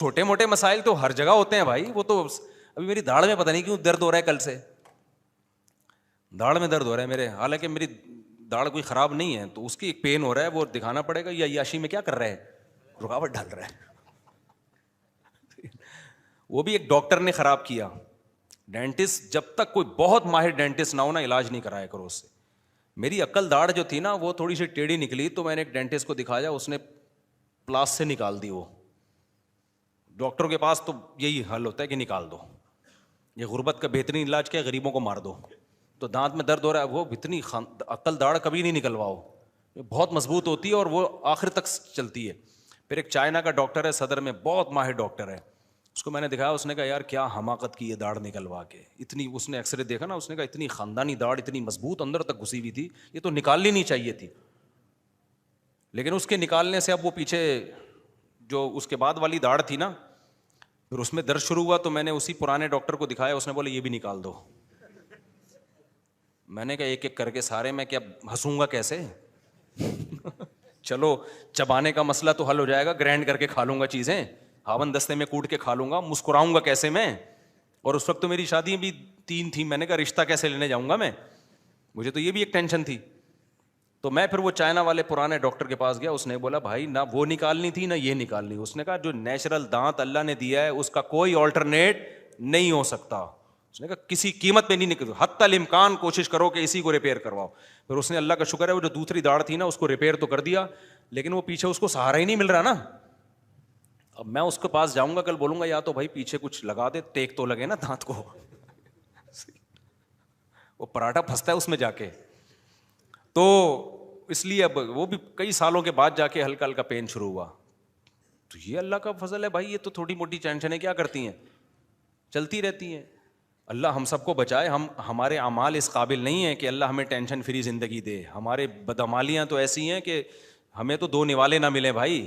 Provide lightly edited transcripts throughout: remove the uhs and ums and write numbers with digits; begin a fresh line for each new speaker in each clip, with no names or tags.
چھوٹے موٹے مسائل تو ہر جگہ ہوتے ہیں بھائی. وہ تو ابھی میری داڑھ میں پتہ نہیں کیوں درد ہو رہا ہے, کل سے داڑھ میں درد ہو رہا ہے میرے, حالانکہ میری داڑھ کوئی خراب نہیں ہے, تو اس کی ایک پین ہو رہا ہے, وہ دکھانا پڑے گا. یا عیاشی میں کیا کر رہا ہے, رکاوٹ ڈال رہا ہے. وہ بھی ایک ڈاکٹر نے خراب کیا. ڈینٹسٹ جب تک کوئی بہت ماہر ڈینٹسٹ نہ ہو نا, علاج نہیں کرایا کرو اس سے. میری عقل داڑھ جو تھی نا وہ تھوڑی سی ٹیڑھی نکلی, تو میں نے ایک ڈینٹسٹ کو دکھایا, اس نے پلاس سے نکال دی. وہ ڈاکٹروں کے پاس تو یہی حل ہوتا ہے کہ نکال دو. یہ غربت کا بہترین علاج کیا ہے, غریبوں کو مار دو. تو دانت میں درد ہو رہا ہے, وہ اتنی عقل داڑھ کبھی نہیں نکلواؤ, بہت مضبوط ہوتی ہے اور وہ آخر تک چلتی ہے. پھر ایک چائنا کا ڈاکٹر ہے صدر میں, بہت ماہر ڈاکٹر ہے, اس کو میں نے دکھایا. اس نے کہا یار کیا حماقت کی یہ داڑھ نکلوا کے, اتنی, اس نے ایکس رے دیکھا نا, اس نے کہا اتنی خاندانی داڑھ اتنی مضبوط اندر تک گھسی ہوئی تھی, یہ تو نکالنی نہیں چاہیے تھی. لیکن اس کے نکالنے سے اب وہ پیچھے جو اس کے بعد والی داڑھ تھی نا, پھر اس میں درد شروع ہوا, تو میں نے اسی پرانے ڈاکٹر کو دکھایا. اس نے بولا یہ بھی نکال دو. میں نے کہا ایک ایک کر کے سارے, میں کیا ہنسوں گا کیسے. چلو چبانے کا مسئلہ تو حل ہو جائے گا, گرینڈ کر کے کھا لوں گا چیزیں, ہاون دستے میں کوٹ کے کھا لوں گا, مسکراؤں گا کیسے میں. اور اس وقت تو میری شادی بھی 3 تھی, میں نے کہا رشتہ کیسے لینے جاؤں گا میں, مجھے تو یہ بھی ایک ٹینشن تھی. تو میں پھر وہ چائنا والے پرانے ڈاکٹر کے پاس گیا. اس نے بولا بھائی نہ وہ نکالنی تھی نہ یہ نکالنی. اس نے کہا جو نیچرل دانت اللہ نے دیا ہے اس کا کوئی آلٹرنیٹ نہیں ہو سکتا. اس نے کہا کسی قیمت پہ نہیں نکل, حتی الامکان کوشش کرو کہ اسی کو ریپیئر کرواؤ. پھر اس نے, اللہ کا شکر ہے, وہ جو دوسری داڑھ تھی نا اس کو ریپیئر تو کر دیا, لیکن وہ پیچھے اس کو سہارا ہی نہیں مل رہا نا. اب میں اس کے پاس جاؤں گا کل, بولوں گا یا تو بھائی پیچھے کچھ لگا دے, ٹیک تو لگے نا دانت کو. وہ پراٹھا پھنستا ہے اس میں جا کے. تو اس لیے اب وہ بھی کئی سالوں کے بعد جا کے ہلکا ہلکا پین شروع ہوا. تو یہ اللہ کا فضل ہے بھائی, یہ تو تھوڑی موٹی ٹینشنیں کیا کرتی ہیں, چلتی رہتی ہیں. اللہ ہم سب کو بچائے. ہمارے اعمال اس قابل نہیں ہیں کہ اللہ ہمیں ٹینشن فری زندگی دے. ہمارے بدعمالیاں تو ایسی ہیں کہ ہمیں تو 2 نوالے نہ ملیں بھائی.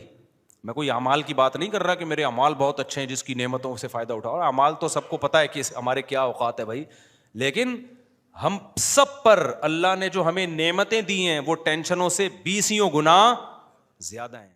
میں کوئی اعمال کی بات نہیں کر رہا کہ میرے اعمال بہت اچھے ہیں جس کی نعمتوں سے فائدہ اٹھاؤ. اعمال تو سب کو پتہ ہے کہ ہمارے کیا اوقات ہے بھائی, لیکن ہم سب پر اللہ نے جو ہمیں نعمتیں دی ہیں وہ ٹینشنوں سے 20 گنا زیادہ ہیں.